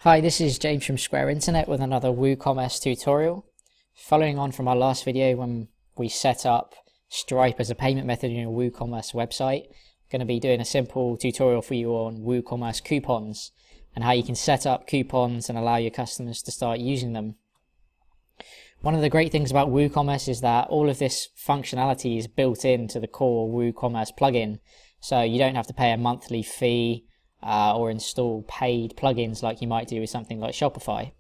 Hi, this is James from Square Internet with another Woocommerce tutorial. Following on from our last video when we set up Stripe as a payment method in your Woocommerce website, I'm going to be doing a simple tutorial for you on Woocommerce coupons and how you can set up coupons and allow your customers to start using them. One of the great things about Woocommerce is that all of this functionality is built into the core Woocommerce plugin, so you don't have to pay a monthly fee or install paid plugins like you might do with something like Shopify.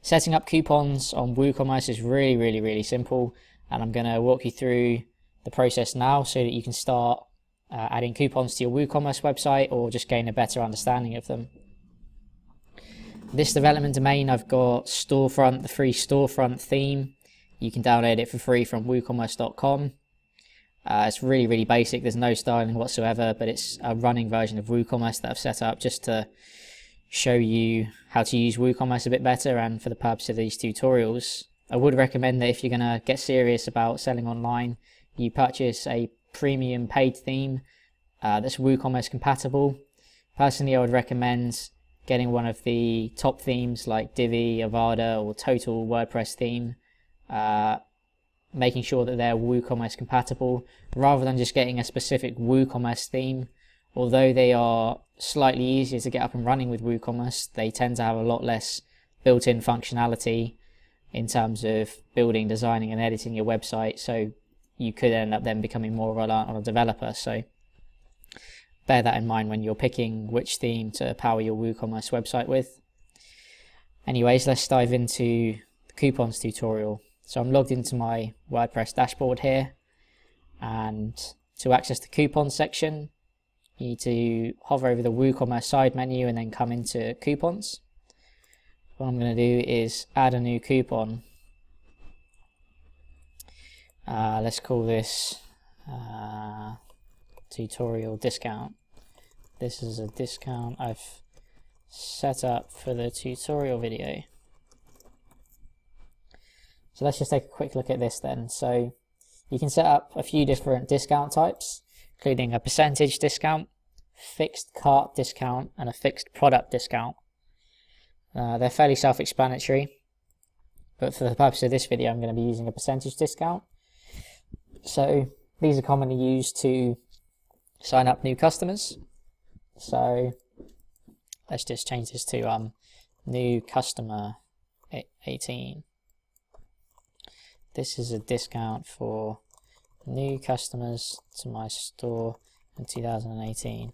Setting up coupons on Woocommerce is really simple, and I'm going to walk you through the process now so that you can start adding coupons to your Woocommerce website or just gain a better understanding of them. This development domain, I've got Storefront, the free Storefront theme. You can download it for free from woocommerce.com. It's really basic, there's no styling whatsoever, but it's a running version of Woocommerce that I've set up just to show you how to use Woocommerce a bit better and for the purpose of these tutorials. I would recommend that if you're going to get serious about selling online, you purchase a premium paid theme that's Woocommerce compatible. Personally, I would recommend getting one of the top themes like Divi, Avada or Total WordPress theme, making sure that they're Woocommerce compatible rather than just getting a specific Woocommerce theme. Although they are slightly easier to get up and running with Woocommerce, they tend to have a lot less built-in functionality in terms of building, designing and editing your website, so you could end up then becoming more reliant on a developer. So bear that in mind when you're picking which theme to power your Woocommerce website with. Anyways, let's dive into the coupons tutorial. So I'm logged into my WordPress dashboard here, and to access the coupons section, you need to hover over the Woocommerce side menu and then come into coupons. What I'm going to do is add a new coupon. Let's call this tutorial discount. This is a discount I've set up for the tutorial video. So let's just take a quick look at this then. So you can set up a few different discount types, including a percentage discount, fixed cart discount, and a fixed product discount. They're fairly self-explanatory, but for the purpose of this video, I'm going to be using a percentage discount. So these are commonly used to sign up new customers. So let's just change this to new customer 18. This is a discount for new customers to my store in 2018.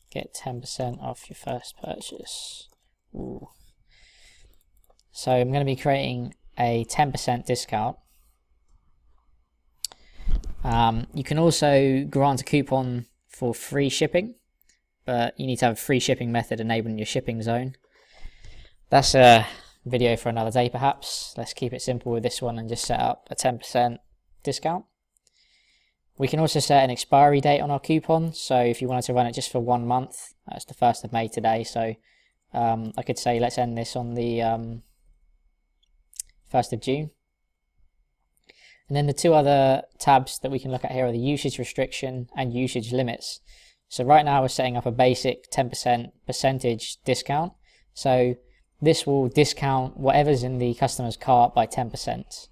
Get 10% off your first purchase. Ooh. So I'm going to be creating a 10% discount. You can also grant a coupon for free shipping, but you need to have a free shipping method enabling your shipping zone. That's a video for another day perhaps. Let's keep it simple with this one and just set up a 10% discount. We can also set an expiry date on our coupon, so if you wanted to run it just for 1 month, that's the 1st of May today, so I could say let's end this on the 1st of June. And then the two other tabs that we can look at here are the usage restriction and usage limits. So right now we're setting up a basic 10% percentage discount, so this will discount whatever's in the customer's cart by 10%.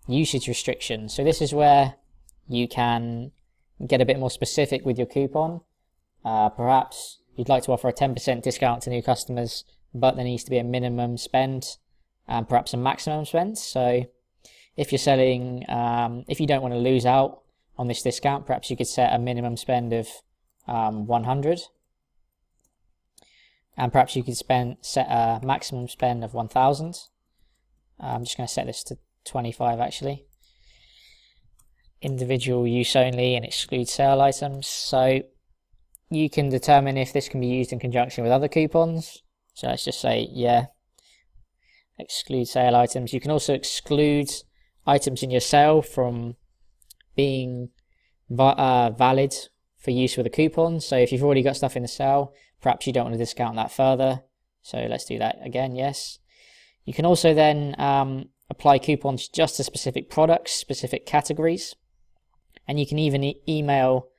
Usage restriction. So this is where you can get a bit more specific with your coupon. Perhaps you'd like to offer a 10% discount to new customers, but there needs to be a minimum spend and perhaps a maximum spend. So if you're selling, if you don't want to lose out on this discount, perhaps you could set a minimum spend of 100. And perhaps you could set a maximum spend of 1,000. I'm just going to set this to 25 actually. Individual use only and exclude sale items. So you can determine if this can be used in conjunction with other coupons. So let's just say, yeah, exclude sale items. You can also exclude items in your sale from being valid for use with a coupon. So if you've already got stuff in the sale, perhaps you don't want to discount that further. So let's do that again, yes. You can also then apply coupons just to specific products, specific categories. And you can even use email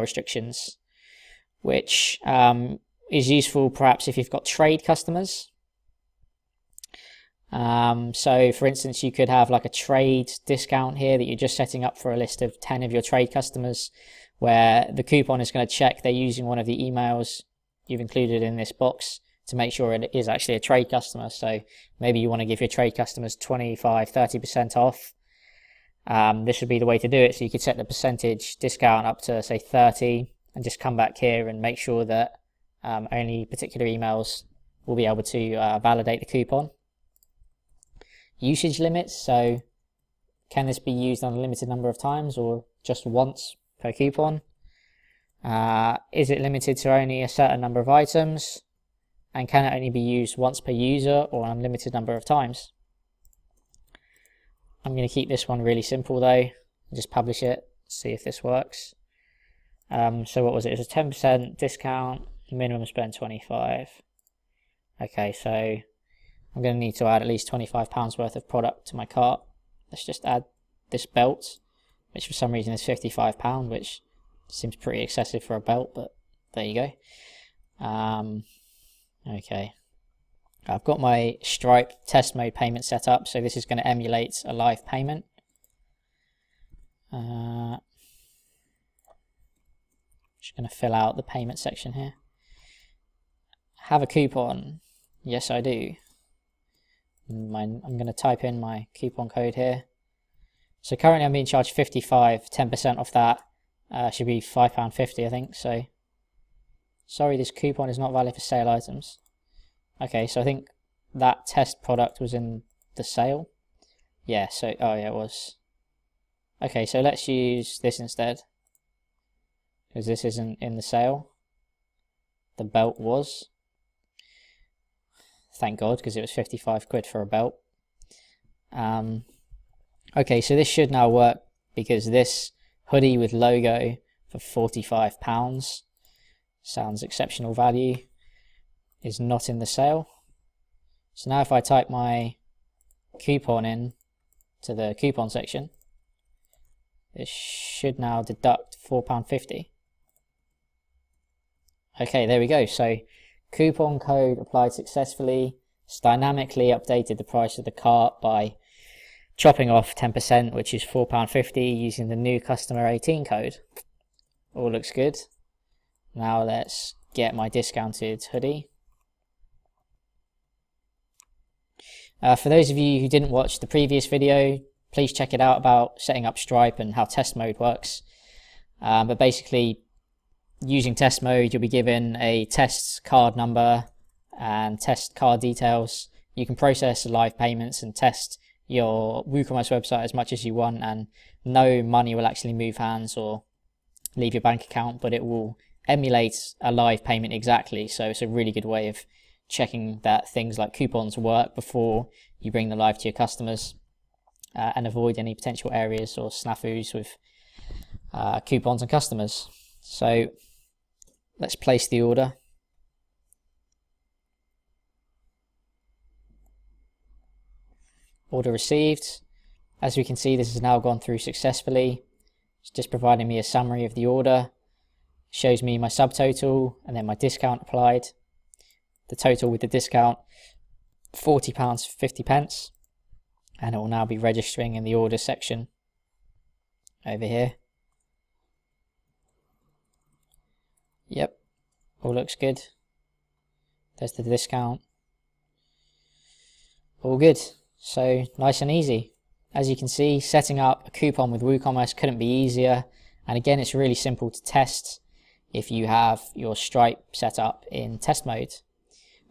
restrictions, which is useful perhaps if you've got trade customers. So for instance, you could have like a trade discount here that you're just setting up for a list of 10 of your trade customers, where the coupon is going to check they're using one of the emails you've included in this box to make sure it is actually a trade customer. So maybe you want to give your trade customers 25-30% off. This would be the way to do it. So you could set the percentage discount up to say 30 and just come back here and make sure that only particular emails will be able to validate the coupon. Usage limits, so can this be used on a limited number of times or just once per coupon? Is it limited to only a certain number of items? And can it only be used once per user or an unlimited number of times? I'm going to keep this one really simple though, and just publish it, see if this works. So what was it? It was a 10% discount, minimum spend 25. Okay, so I'm going to need to add at least £25 worth of product to my cart. Let's just add this belt, which for some reason is £55, which seems pretty excessive for a belt, but there you go. Okay, I've got my Stripe test mode payment set up, so this is going to emulate a live payment. Just going to fill out the payment section here. Have a coupon? Yes, I do. I'm going to type in my coupon code here. So currently I'm being charged 55, 10% off that should be £5.50 I think. So sorry, this coupon is not valid for sale items. Okay, so I think that test product was in the sale. Yeah, so oh yeah, it was. Okay, so let's use this instead, because this isn't in the sale. The belt was. Thank God, because it was 55 quid for a belt. Okay, so this should now work, because this hoodie with logo for £45, sounds exceptional value, is not in the sale. So now if I type my coupon in to the coupon section, it should now deduct £4.50. Okay, there we go. So coupon code applied successfully. It's dynamically updated the price of the cart by chopping off 10%, which is £4.50, using the new customer 18 code. All looks good. Now let's get my discounted hoodie. For those of you who didn't watch the previous video, please check it out about setting up Stripe and how test mode works. But basically, using test mode, you'll be given a test card number and test card details. You can process live payments and test your Woocommerce website as much as you want, and no money will actually move hands or leave your bank account, but it will emulate a live payment exactly. So it's a really good way of checking that things like coupons work before you bring them live to your customers, and avoid any potential areas or snafus with coupons and customers. So let's place the order. Order received. As we can see, this has now gone through successfully. It's just providing me a summary of the order. Shows me my subtotal and then my discount applied. The total with the discount, £40.50, and it will now be registering in the order section over here. Yep, all looks good. There's the discount. All good. So nice and easy. As you can see, setting up a coupon with WooCommerce couldn't be easier. And again, it's really simple to test if you have your Stripe set up in test mode.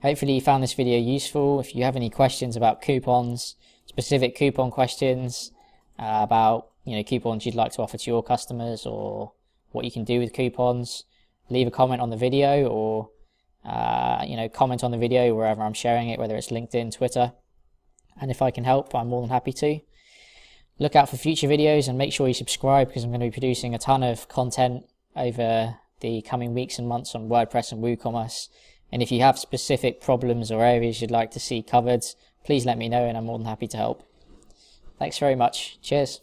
Hopefully you found this video useful. If you have any questions about coupons, specific coupon questions about coupons you'd like to offer to your customers, or what you can do with coupons, leave a comment on the video, or comment on the video wherever I'm sharing it, whether it's LinkedIn, Twitter. And if I can help, I'm more than happy to. Look out for future videos and make sure you subscribe, because I'm going to be producing a ton of content over the coming weeks and months on WordPress and WooCommerce. And if you have specific problems or areas you'd like to see covered, please let me know and I'm more than happy to help. Thanks very much. Cheers.